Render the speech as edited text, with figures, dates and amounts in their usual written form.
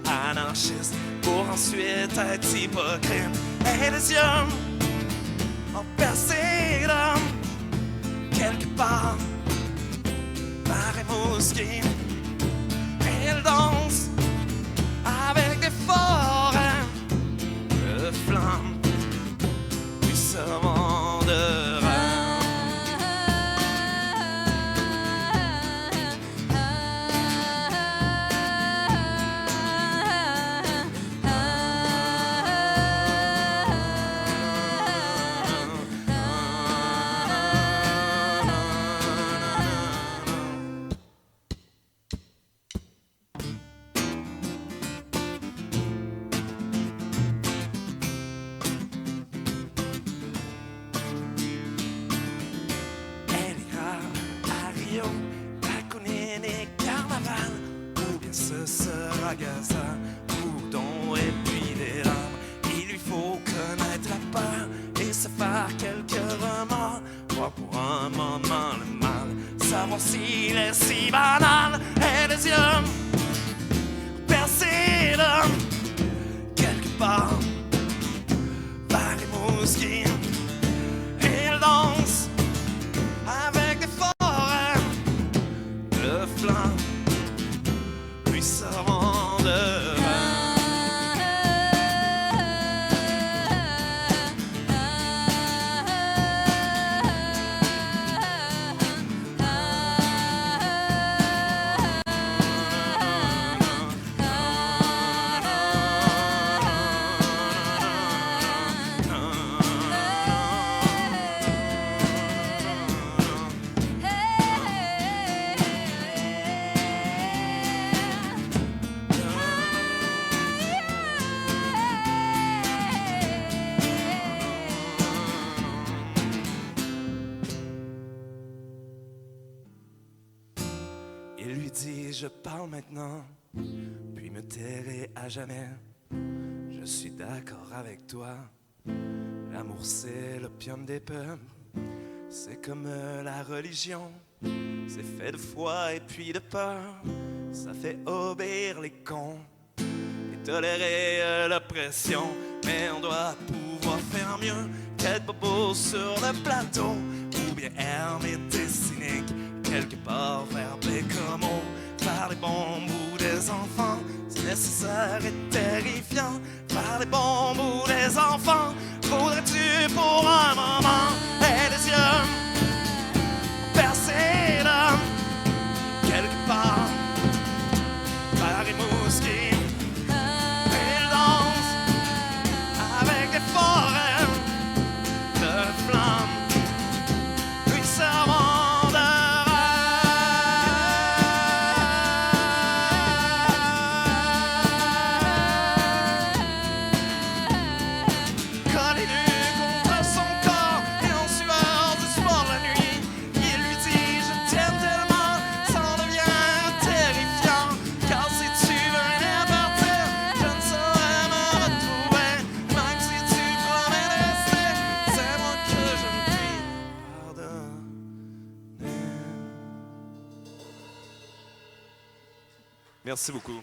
anarchiste pour ensuite être hypocrite. Et les yeux ont percé d'homme quelque part par Rimouski. Et elle danse avec des forêts de flammes puissamment de rêve. Ce sera Gaza, boudon et puis des larmes. Il lui faut connaître la peur et se faire quelques remords. Voir pour un moment le mal, savoir s'il est si banal. Et les yeux percés d'homme quelque part vers Rimouski. Et il danse avec des forêts de flammes puissamment de rêve. Il lui dit, je parle maintenant, puis me tairai à jamais. Je suis d'accord avec toi, l'amour c'est l'opium des peuples. C'est comme la religion, c'est fait de foi et puis de peur. Ça fait obéir les cons et tolérer l'oppression. Mais on doit pouvoir faire mieux qu'être bobo sur le plateau, ou bien ermite et cynique quelque part vers Bécamo. Par les bons bouts des enfants, c'est nécessaire et terrifiant. Par les bons bouts des enfants, voudrais-tu pour un moment et les yeux percés d'homme quelque part vers Rimouski. Il danse avec des forêts de flammes puissamment. Merci beaucoup.